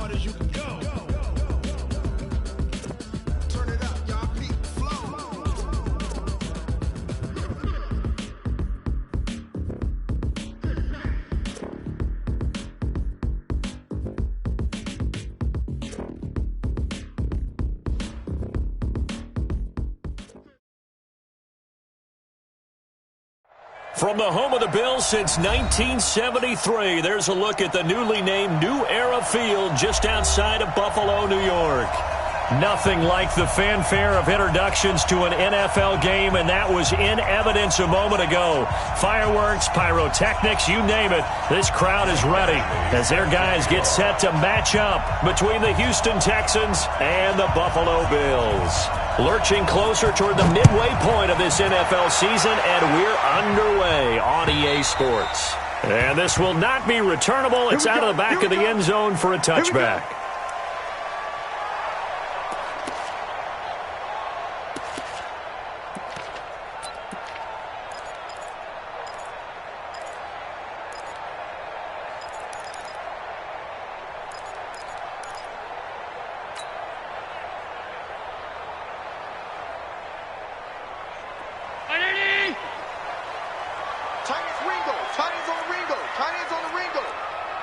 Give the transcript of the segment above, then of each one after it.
hard as you can go. Turn it up, y'all. Beat flow. From the home of the Bills since 1973, there's a look at the newly named New Era Field just outside of Buffalo, New York. Nothing like the fanfare of introductions to an NFL game, and that was in evidence a moment ago. Fireworks, pyrotechnics, you name it. This crowd is ready as their guys get set to match up between the Houston Texans and the Buffalo Bills. Lurching closer toward the midway point of this NFL season, and we're underway on EA Sports. And this will not be returnable. It's out of the back of the end zone for a touchback.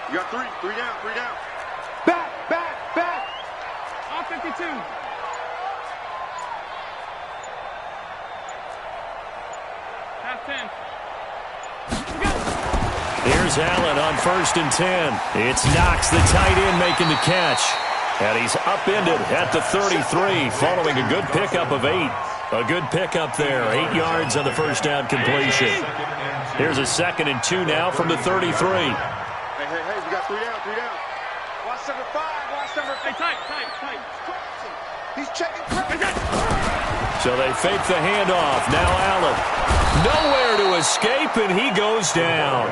You got three down. Back. All 52. Half 10. Here's Allen on 1st and 10. It's Knox, the tight end, making the catch. And he's upended at the 33, following a good pickup of 8. A good pickup there, 8 yards on the first down completion. Here's a 2nd and 2 now from the 33. Hey, we got 3 down. Watch number 5. Hey, tight. He's checking. So they fake the handoff. Now Allen. Nowhere to escape, and he goes down.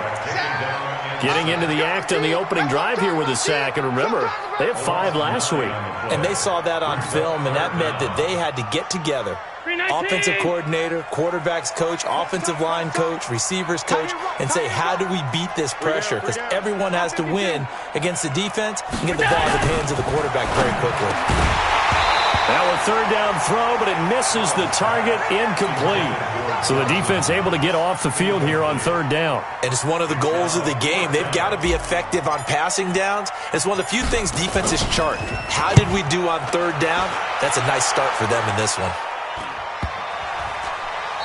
Getting into the act on the opening drive here with a sack. And remember, they had 5 last week. And they saw that on film, and that meant that they had to get together. Offensive coordinator, quarterbacks coach, offensive line coach, receivers coach, and say, how do we beat this pressure? Because everyone has to win against the defense and get the ball in the hands of the quarterback very quickly. Now a 3rd down throw, but it misses the target, incomplete. So the defense able to get off the field here on 3rd down. And it's one of the goals of the game. They've got to be effective on passing downs. It's one of the few things defenses chart. How did we do on 3rd down? That's a nice start for them in this one.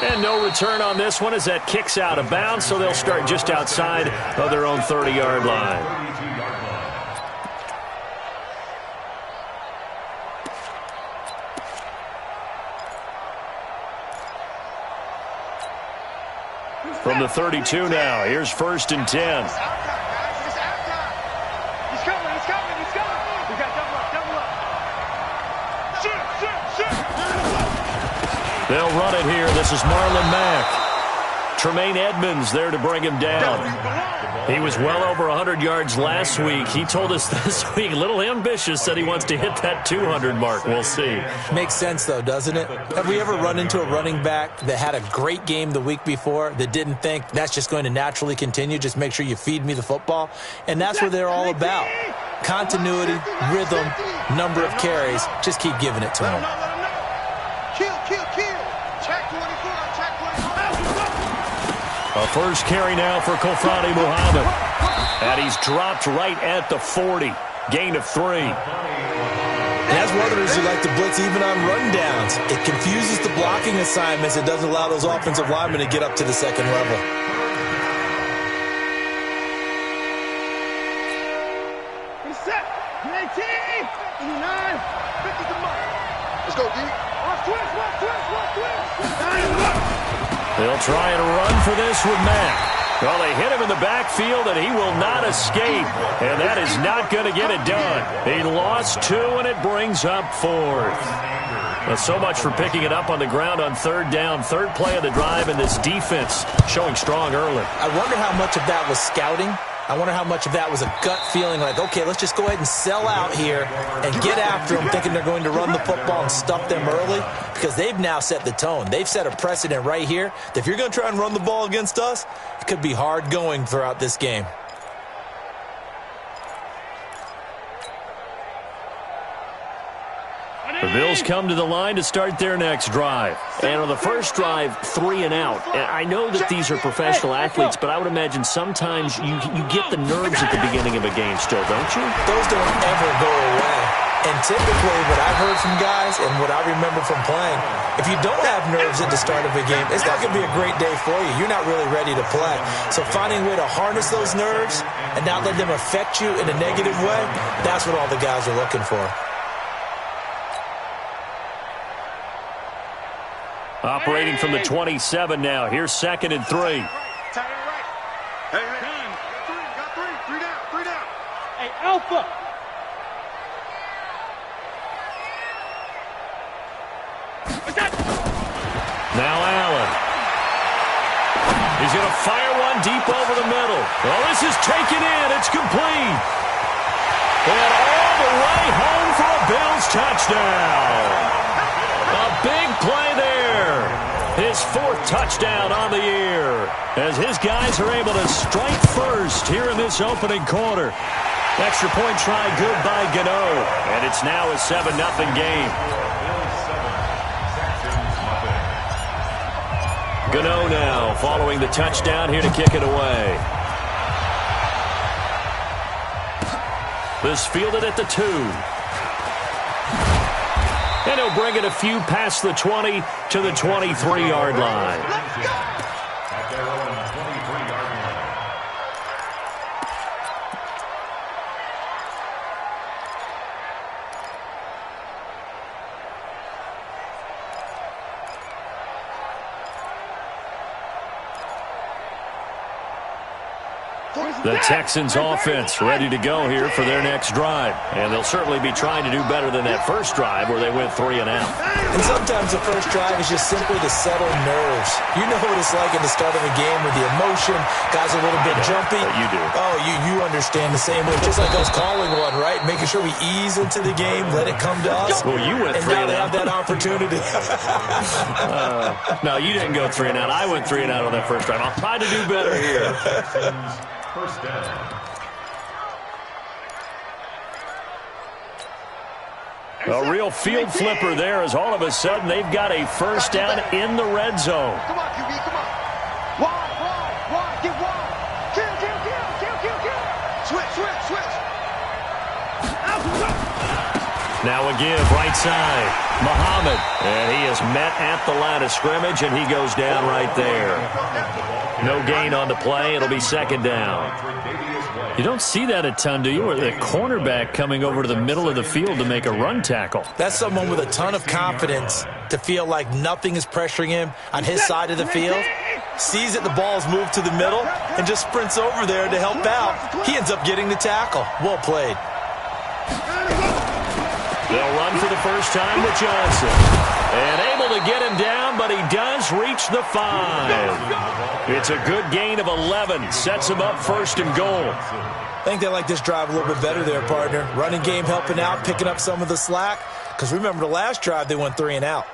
And no return on this one as that kicks out of bounds, so they'll start just outside of their own 30-yard line. From the 32 now, here's 1st and 10. He's coming. We got double up. Shoot. They'll run it here. This is Marlon Mack. Tremaine Edmonds there to bring him down. He was well over 100 yards last week. He told us this week, a little ambitious, said he wants to hit that 200 mark. We'll see. Makes sense, though, doesn't it? Have we ever run into a running back that had a great game the week before that didn't think that's just going to naturally continue? Just make sure you feed me the football. And that's what they're all about. Continuity, rhythm, number of carries. Just keep giving it to them. Kill. Check 24. A first carry now for Kofrani Muhammad. And he's dropped right at the 40. Gain of 3. And that's one of the reasons we like to blitz even on rundowns. It confuses the blocking assignments. It doesn't allow those offensive linemen to get up to the second level. He's set. 19, 59, 50 to mark. Let's go, D. Watch twist. They'll try and run for this with Mack. Well, they hit him in the backfield, and he will not escape. And that is not going to get it done. He lost 2, and it brings up 4th. Well, so much for picking it up on the ground on 3rd down. 3rd play of the drive, and this defense showing strong early. I wonder how much of that was scouting. I wonder how much of that was a gut feeling like, okay, let's just go ahead and sell out here and get after them, thinking they're going to run the football and stuff them early, because they've now set the tone. They've set a precedent right here that if you're going to try and run the ball against us, it could be hard going throughout this game. The Bills come to the line to start their next drive. And on the first drive, 3 and out. And I know that these are professional athletes, but I would imagine sometimes you get the nerves at the beginning of a game still, don't you? Those don't ever go away. And typically what I've heard from guys and what I remember from playing, if you don't have nerves at the start of a game, it's not going to be a great day for you. You're not really ready to play. So finding a way to harness those nerves and not let them affect you in a negative way, that's what all the guys are looking for. Operating from the 27 now. Here's 2nd and 3. Hey, got three down. Hey, Alpha. Now Allen. He's going to fire one deep over the middle. Well, this is taken in. It's complete. And all the way home for a Bills touchdown. A big play there. His 4th touchdown on the year as his guys are able to strike first here in this opening quarter. Extra point try good by Gano. And it's now a 7-0 game. Gano now following the touchdown here to kick it away. This fielded at the 2. And he'll bring it a few past the 20 to the 23-yard line. At their own 23-yard line. The Texans offense ready to go here for their next drive. And they'll certainly be trying to do better than that first drive where they went 3 and out. And sometimes the first drive is just simply to settle nerves. You know what it's like in the start of a game with the emotion. Guys are a little bit jumpy. You do. Oh, you understand the same way. Just like us calling one, right? Making sure we ease into the game, let it come to us. Well, you went 3 and and out. And now they have that opportunity. No, you didn't go 3 and out. I went 3 and out on that first drive. I'll try to do better here. First down. A real field flipper there as all of a sudden they've got a first down in the red zone. Come on, QB, come on. Wide, get wide. Kill. Switch. Now a give, right side. Muhammad. And he is met at the line of scrimmage, and he goes down right there. No gain on the play. It'll be 2nd down. You don't see that a ton, do you? Or the cornerback coming over to the middle of the field to make a run tackle. That's someone with a ton of confidence to feel like nothing is pressuring him on his side of the field. Sees that the ball's moved to the middle and just sprints over there to help out. He ends up getting the tackle. Well played. They'll run for the first time with Johnson. And able to get him down, but he does reach the 5. It's a good gain of 11. Sets him up 1st and goal. I think they like this drive a little bit better there, partner. Running game helping out, picking up some of the slack. Because remember, the last drive, they went 3 and out.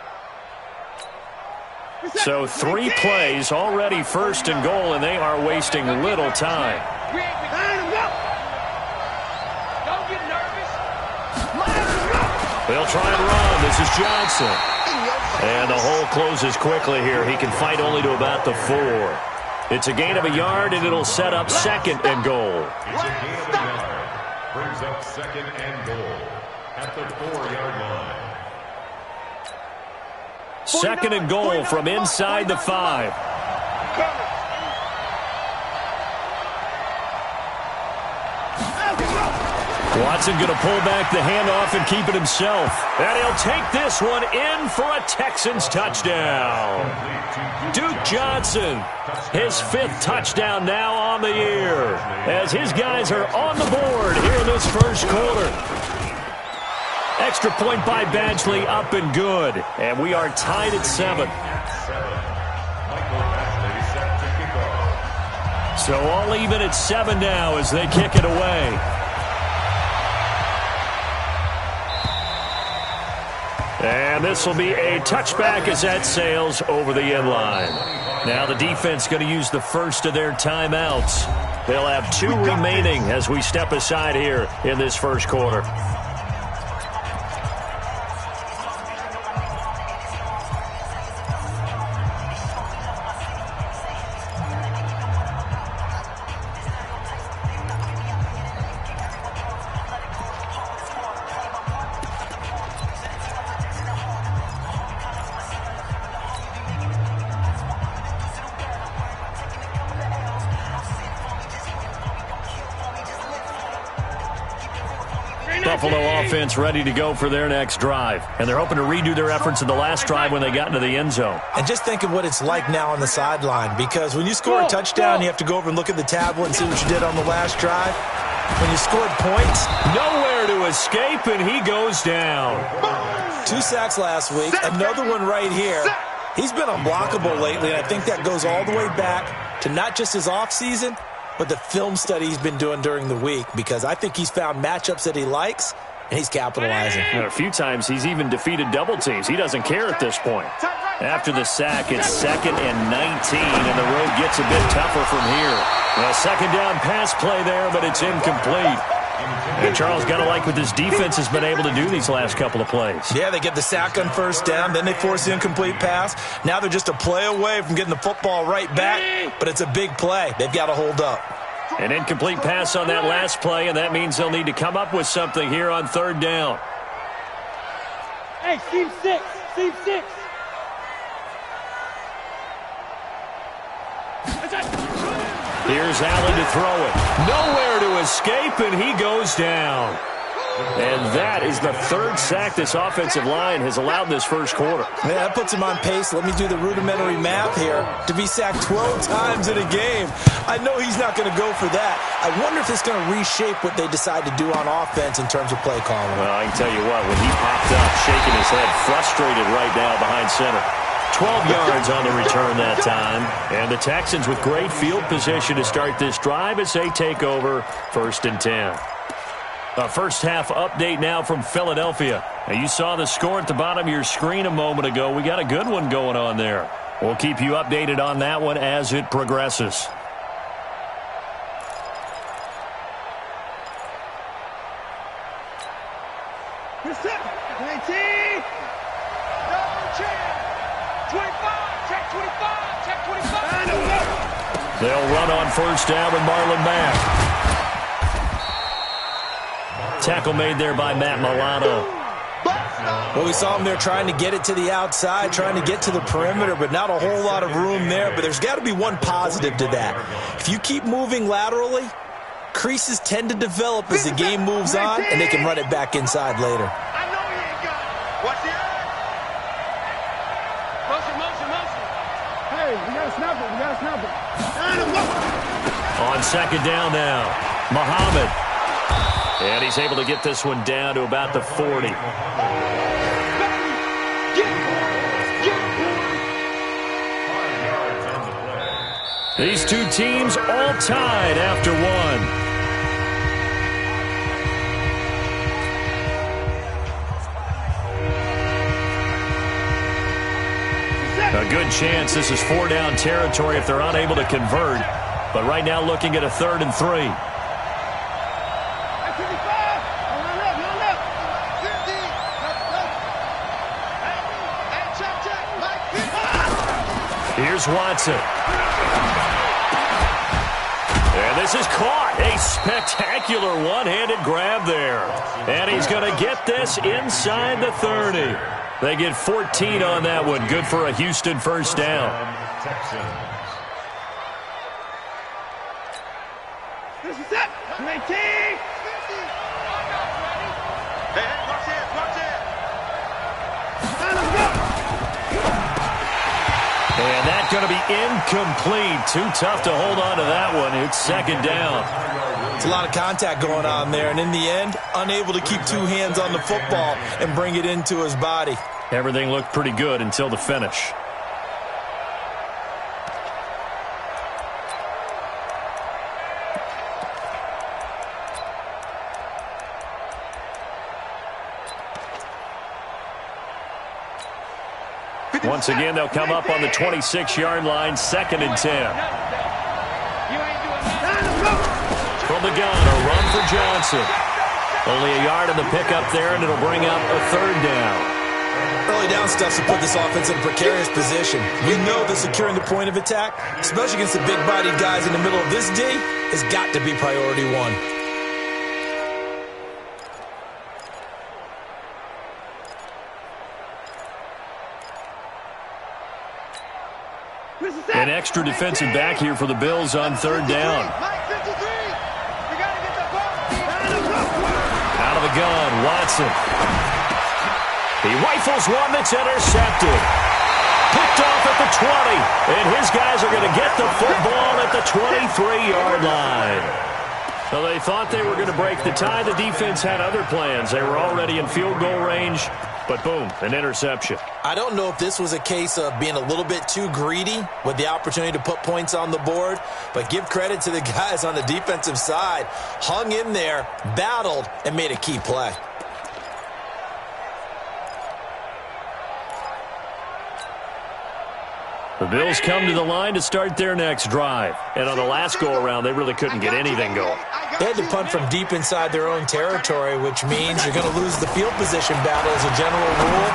So 3 plays, already 1st and goal, and they are wasting little time. They'll try and run. This is Johnson. And the hole closes quickly here. He can fight only to about the 4. It's a gain of a yard, and it'll set up 2nd and goal. It's a gain of a yard. Brings up 2nd and goal at the 4-yard line. 2nd and goal from inside the 5. Watson going to pull back the handoff and keep it himself. And he'll take this one in for a Texans touchdown. Duke Johnson, his 5th touchdown now on the year, as his guys are on the board here in this first quarter. Extra point by Badgley, up and good. And we are tied at 7. So all even at 7 now as they kick it away. And this will be a touchback as that sails over the end line. Now the defense going to use the first of their timeouts. They'll have 2 remaining as we step aside here in this first quarter. Buffalo offense ready to go for their next drive. And they're hoping to redo their efforts in the last drive when they got into the end zone. And just think of what it's like now on the sideline, because when you score a touchdown, you have to go over and look at the tablet and see what you did on the last drive. When you scored points, nowhere to escape, and he goes down. 2 sacks last week, another one right here. He's been unblockable lately, and I think that goes all the way back to not just his offseason, but the film study he's been doing during the week, because I think he's found matchups that he likes, and he's capitalizing. And a few times he's even defeated double teams. He doesn't care at this point. After the sack, it's 2nd and 19, and the road gets a bit tougher from here. A second down pass play there, but it's incomplete. And Charles, got to like what this defense has been able to do these last couple of plays. Yeah, they get the sack on first down, then they force the incomplete pass. Now they're just a play away from getting the football right back, but it's a big play. They've got to hold up. An incomplete pass on that last play, and that means they'll need to come up with something here on 3rd down. Hey, Steve 6. Steve 6. Here's Allen to throw it. Nowhere to escape, and he goes down. And that is the 3rd sack this offensive line has allowed this first quarter. Yeah, that puts him on pace. Let me do the rudimentary math here. To be sacked 12 times in a game. I know he's not going to go for that. I wonder if it's going to reshape what they decide to do on offense in terms of play calling. Well, I can tell you what, when he popped up, shaking his head, frustrated right now behind center. 12 yards on the return that time. And the Texans with great field position to start this drive as they take over 1st and 10. A first half update now from Philadelphia. Now, you saw the score at the bottom of your screen a moment ago. We got a good one going on there. We'll keep you updated on that one as it progresses. Good set. 19. Double check. 25. Check 25. Check 25. They'll run on first down with Marlon Mack. Tackle made there by Matt Milano. Well, we saw him there trying to get it to the outside, trying to get to the perimeter, but not a whole lot of room there. But there's got to be one positive to that. If you keep moving laterally, creases tend to develop as the game moves on, and they can run it back inside later. I know he ain't got it. Watch the eye. Motion. Hey, we got to snap it. On 2nd down now, Muhammad. And he's able to get this one down to about the 40. These two teams all tied after one. A good chance this is 4-down territory if they're unable to convert. But right now looking at a 3rd and 3. Here's Watson. And this is caught. A spectacular one-handed grab there. And he's going to get this inside the 30. They get 14 on that one. Good for a Houston first down. This is it. 19. Hey, watch it. Let's go. And that's going to be incomplete. Too tough to hold on to that one. It's 2nd down. It's a lot of contact going on there, and in the end, unable to keep 2 hands on the football and bring it into his body. Everything looked pretty good until the finish. Once again, they'll come up on the 26-yard line, 2nd and 10. From the gun, a run for Johnson. Only a yard in the pickup there, and it'll bring up a 3rd down. Early down stuff to put this offense in a precarious position. We know that securing the point of attack, especially against the big-bodied guys in the middle of this D, has got to be priority 1. An extra defensive back here for the Bills on 3rd down. Mike 53. We got to get the ball. Out of the gun, Watson. He rifles one that's intercepted. Picked off at the 20. And his guys are going to get the football at the 23-yard line. So they thought they were going to break the tie. The defense had other plans. They were already in field goal range. But boom, an interception. I don't know if this was a case of being a little bit too greedy with the opportunity to put points on the board, but give credit to the guys on the defensive side. Hung in there, battled, and made a key play. The Bills come to the line to start their next drive. And on the last go-around, they really couldn't get anything going. They had to punt from deep inside their own territory, which means you're going to lose the field position battle as a general rule.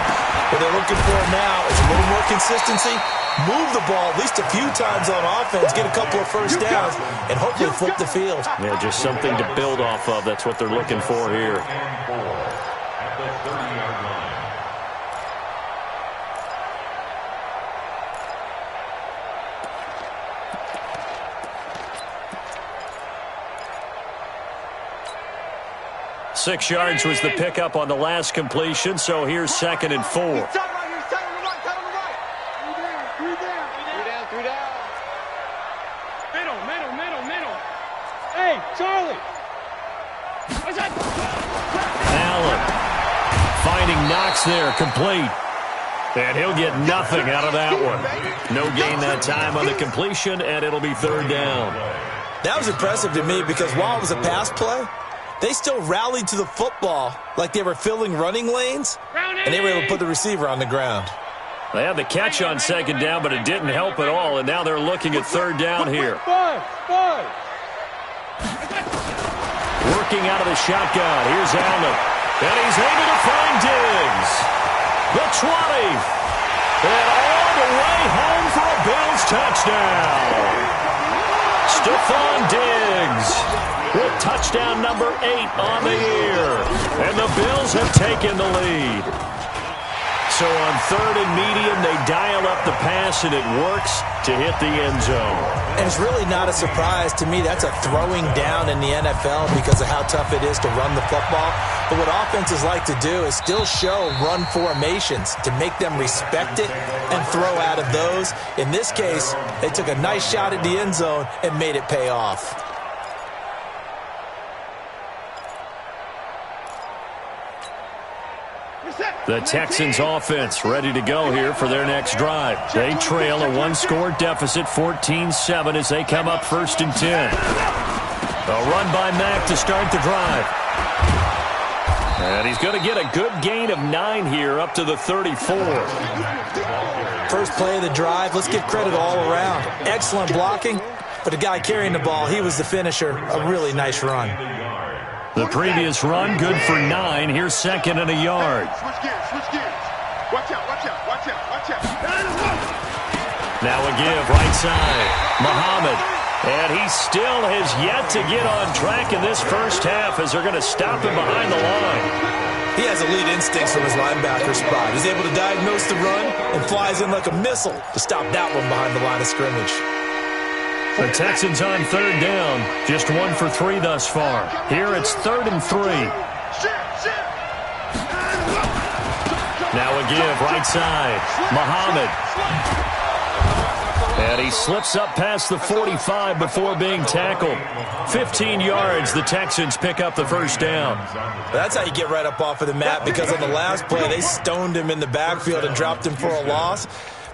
What they're looking for now is a little more consistency, move the ball at least a few times on offense, get a couple of first downs, and hopefully flip the field. Yeah, just something to build off of. That's what they're looking for here. At the 30-yard line. Six yards was the pickup on the last completion, so here's 2nd and 4. Three down. Middle. Hey, Charlie. Allen finding Knox there, complete. And he'll get nothing out of that one. No gain that time on the completion, and it'll be 3rd down. That was impressive to me because while it was a pass play, they still rallied to the football like they were filling running lanes, and they were able to put the receiver on the ground. They had the catch on 2nd down, but it didn't help at all, and now they're looking at 3rd down here. Five. Working out of the shotgun. Here's Allen. And he's able to find Diggs. The 20. And all the way home for a Bills touchdown. Stephon Diggs with touchdown number 8 on the year. And the Bills have taken the lead. So on 3rd and medium, they dial up the pass, and it works to hit the end zone. And it's really not a surprise to me. That's a throwing down in the NFL because of how tough it is to run the football. But what offenses like to do is still show run formations to make them respect it and throw out of those. In this case, they took a nice shot at the end zone and made it pay off. The Texans offense ready to go here for their next drive. They trail a one-score deficit, 14-7, as they come up 1st and 10. A run by Mack to start the drive. And he's going to get a good gain of 9 here up to the 34. First play of the drive, let's give credit all around. Excellent blocking, but the guy carrying the ball, he was the finisher. A really nice run. The previous run, good for 9. Here's 2nd and a yard. Switch gears. Watch out. Now a give, right side. Muhammad. And he still has yet to get on track in this first half as they're going to stop him behind the line. He has elite instincts from his linebacker spot. He's able to diagnose the run and flies in like a missile to stop that one behind the line of scrimmage. The Texans on 3rd down. Just 1 for 3 thus far. Here it's 3rd and 3. Now a give, right side. Muhammad. And he slips up past the 45 before being tackled. 15 yards, the Texans pick up the first down. That's how you get right up off of the mat, because on the last play, they stoned him in the backfield and dropped him for a loss.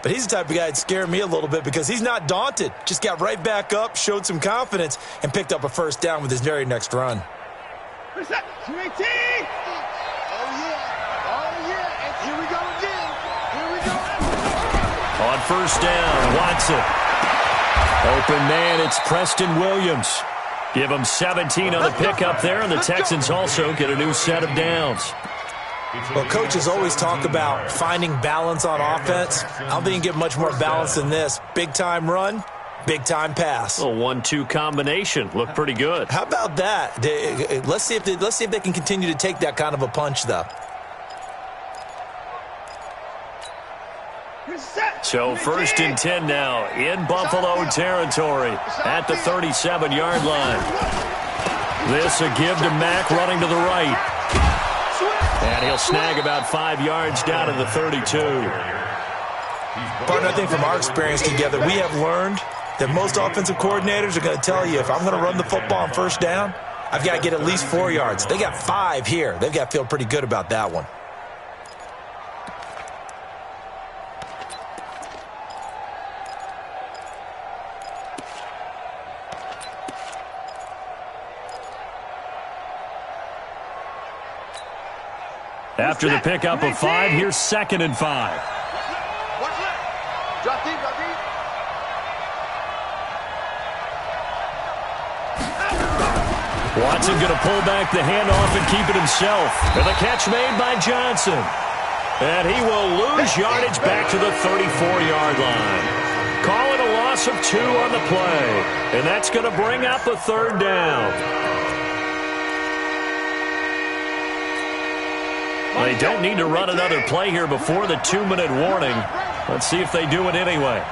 But he's the type of guy that scared me a little bit because he's not daunted. Just got right back up, showed some confidence, and picked up a first down with his very next run. On 1st down, Watson. Open man, it's Preston Williams. Give him 17 on the pickup there, and the Texans also get a new set of downs. Well, coaches always talk about finding balance on offense. I don't think you can get much more balance than this. Big-time run, big-time pass. A 1-2 combination. Looked pretty good. How about that? Let's see if they can continue to take that kind of a punch, though. So 1st and 10 now in Buffalo territory at the 37-yard line. This a give to Mack running to the right. And he'll snag about 5 yards down to the 32. Partner, I think from our experience together, we have learned that most offensive coordinators are going to tell you, if I'm going to run the football on first down, I've got to get at least 4 yards. They got 5 here. They've got to feel pretty good about that one. After the pickup of 5, here's 2nd and 5. Watch left. Drop deep, drop deep. Watson going to pull back the handoff and keep it himself. And the catch made by Johnson. And he will lose yardage back to the 34-yard line. Call it a loss of 2 on the play. And that's going to bring up a 3rd down. They don't need to run another play here before the 2-minute warning. Let's see if they do it anyway.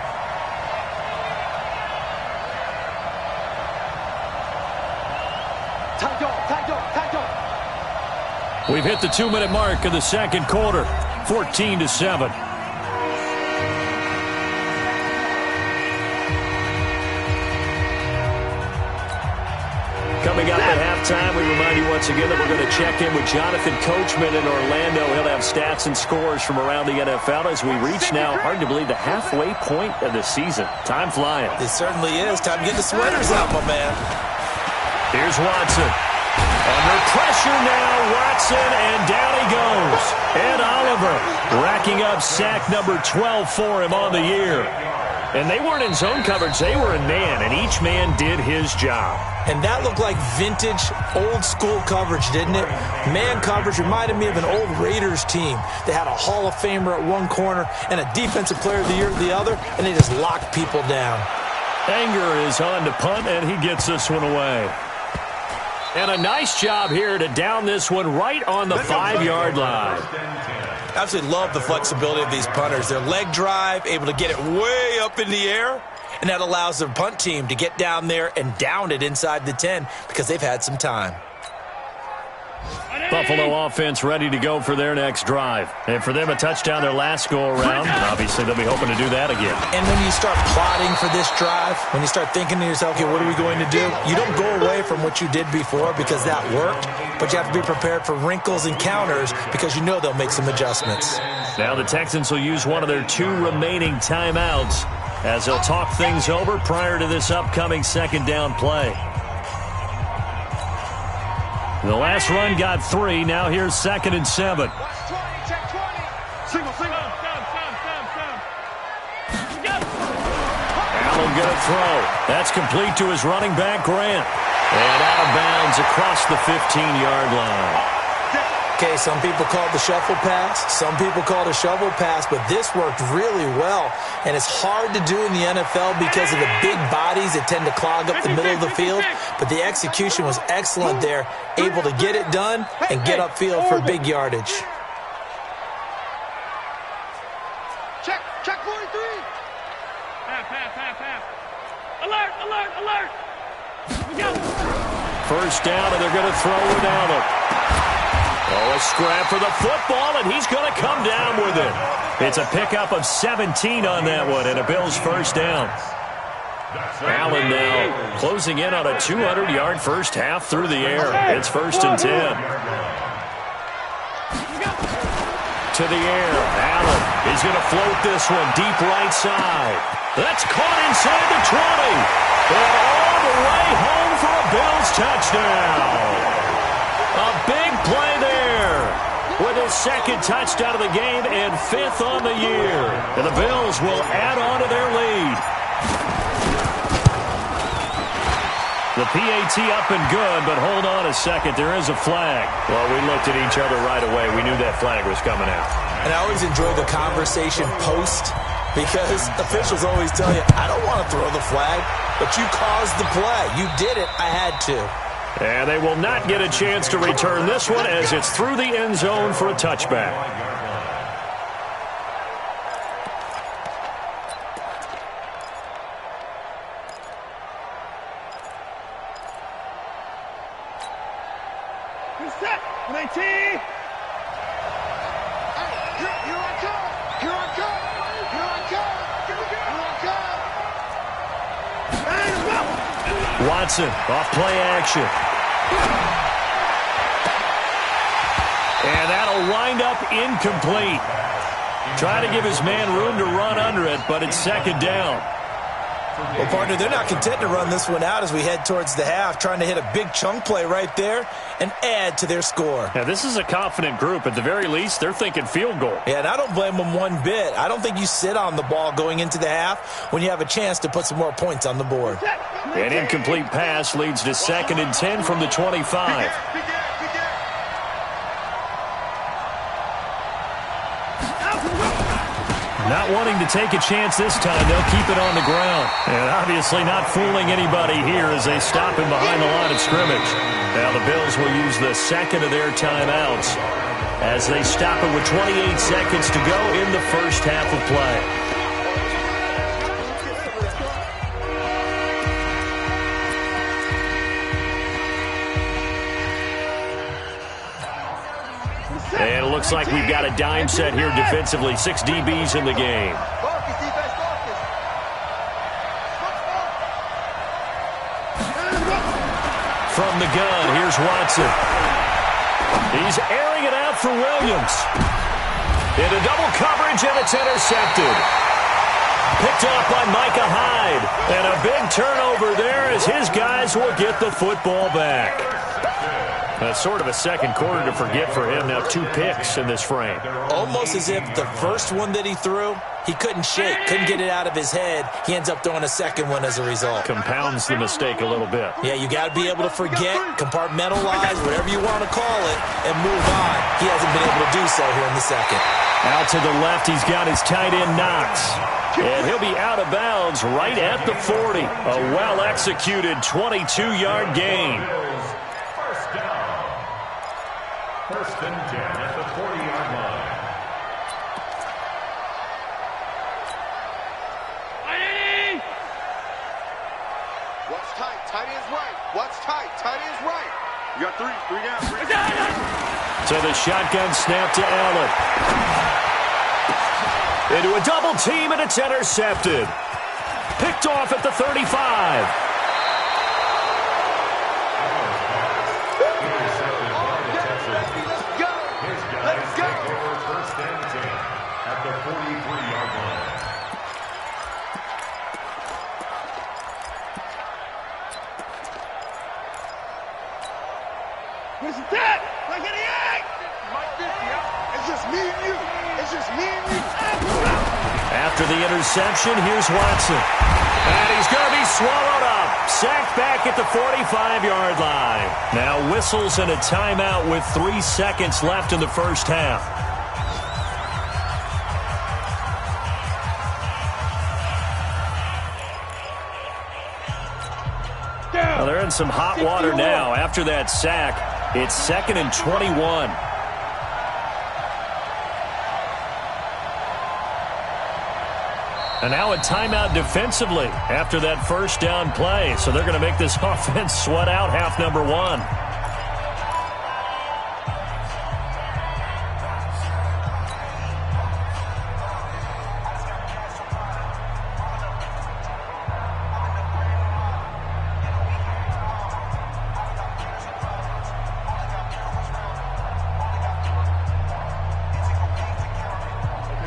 We've hit the 2-minute mark of the 2nd quarter, 14-7. Coming up at halftime, we remind you once again that we're going to check in with Jonathan Coachman in Orlando. He'll have stats and scores from around the NFL as we reach now, hard to believe, the halfway point of the season. Time flying. It certainly is. Time to get the sweaters out, my man. Here's Watson. Under pressure now, Watson, and down he goes. Ed Oliver racking up sack number 12 for him on the year. And they weren't in zone coverage. They were in man, and each man did his job. And that looked like vintage, old-school coverage, didn't it? Man coverage reminded me of an old Raiders team. They had a Hall of Famer at one corner and a Defensive Player of the Year at the other, and they just locked people down. Anger is on to punt, and he gets this one away. And a nice job here to down this one right on the 5-yard line. I absolutely love the flexibility of these punters. Their leg drive, able to get it way up in the air, and that allows their punt team to get down there and down it inside the 10 because they've had some time. Buffalo offense ready to go for their next drive. And for them, a touchdown their last go-around. Obviously, they'll be hoping to do that again. And when you start plotting for this drive, when you start thinking to yourself, okay, what are we going to do? You don't go away from what you did before because that worked, but you have to be prepared for wrinkles and counters because you know they'll make some adjustments. Now the Texans will use one of their 2 remaining timeouts as they'll talk things over prior to this upcoming 2nd down play. The last run got 3. Now here's 2nd and 7. Allen going to throw. That's complete to his running back, Grant. And out of bounds across the 15-yard line. Okay, some people call it the shuffle pass. Some people call it a shovel pass, but this worked really well. And it's hard to do in the NFL because of the big bodies that tend to clog up the middle of the field. But the execution was excellent there, able to get it done and get upfield for big yardage. Check 43. Half. Alert. First down, and they're going to throw it down him. Oh, a scrap for the football, and he's going to come down with it. It's a pickup of 17 on that one, and a Bills first down. Allen now closing in on a 200-yard first half through the air. It's 1st and 10. To the air, Allen is going to float this one deep right side. That's caught inside the 20. And all the way home for a Bills touchdown. A big play there with his 2nd touchdown of the game and 5th on the year. And the Bills will add on to their lead. The PAT up and good, but hold on a second. There is a flag. Well, we looked at each other right away. We knew that flag was coming out. And I always enjoy the conversation post because officials always tell you, I don't want to throw the flag, but you caused the play. You did it. I had to. And they will not get a chance to return this one as it's through the end zone for a touchback. Watson off play action. And that'll wind up incomplete. Trying to give his man room to run under it, but it's second down. Well, partner, they're not content to run this one out as we head towards the half, trying to hit a big chunk play right there and add to their score. Now, this is a confident group. At the very least, they're thinking field goal. Yeah, and I don't blame them one bit. I don't think you sit on the ball going into the half when you have a chance to put some more points on the board. An incomplete pass leads to 2nd and 10 from the 25. Not wanting to take a chance this time, they'll keep it on the ground. And obviously not fooling anybody here as they stop him behind the line of scrimmage. Now the Bills will use the second of their timeouts as they stop it with 28 seconds to go in the first half of play. And it looks like we've got a dime set here defensively. 6 DBs in the game. From the gun, here's Watson. He's airing it out for Williams. Into double coverage, and it's intercepted. Picked off by Micah Hyde. And a big turnover there as his guys will get the football back. That's sort of a second quarter to forget for him. Now 2 picks in this frame. Almost as if the first one that he threw, he couldn't shake, couldn't get it out of his head. He ends up throwing a second one as a result. Compounds the mistake a little bit. Yeah, you got to be able to forget, compartmentalize, whatever you want to call it, and move on. He hasn't been able to do so here in the second. Out to the left, he's got his tight end Knox. And he'll be out of bounds right at the 40. A well-executed 22-yard gain. First and 10 at the 40-yard line. What's tight? Tight end's right. What's tight? Tight end's right. You got 3 down. So the shotgun snap to Allen. Into a double team, and it's intercepted. Picked off at the 35. What's that? Look at the egg! It's just me and you. It's just me and you. After the interception, here's Watson. And he's going to be swallowed up. Sacked back at the 45-yard line. Now whistles and a timeout with 3 seconds left in the first half. Well, they're in some hot water now. After that sack, it's 2nd and 21. And now a timeout defensively after that first down play. So they're going to make this offense sweat out half number 1.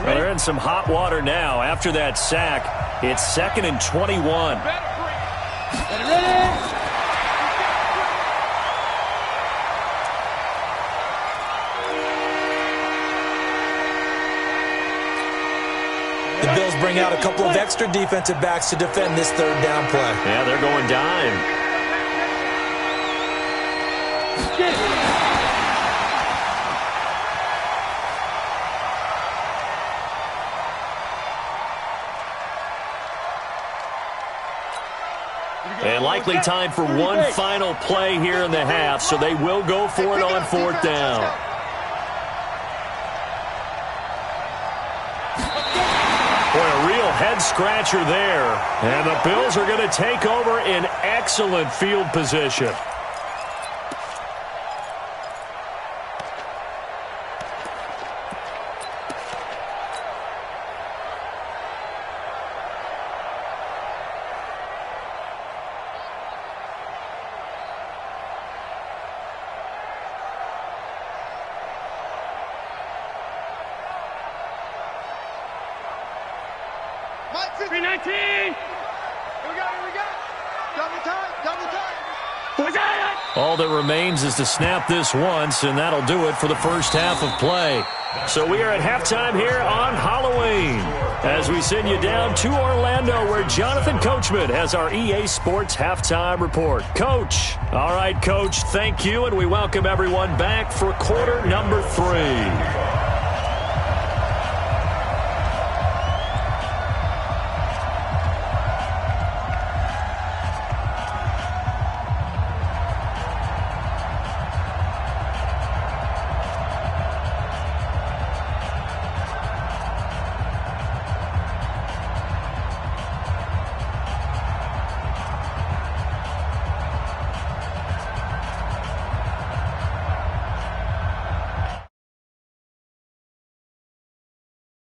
Well, they're in some hot water now. After that sack, it's 2nd and 21. The Bills bring out a couple of extra defensive backs to defend this third down play. Yeah, they're going dime. And likely time for one final play here in the half, so they will go for it on 4th down. Boy, a real head-scratcher there. And the Bills are going to take over in excellent field position. Tight 50. 319. Here we go. Double tight. All that remains is to snap this once, and that'll do it for the first half of play. So we are at halftime here on Halloween as we send you down to Orlando where Jonathan Coachman has our EA Sports halftime report. Coach. All right, Coach, thank you, and we welcome everyone back for quarter number 3.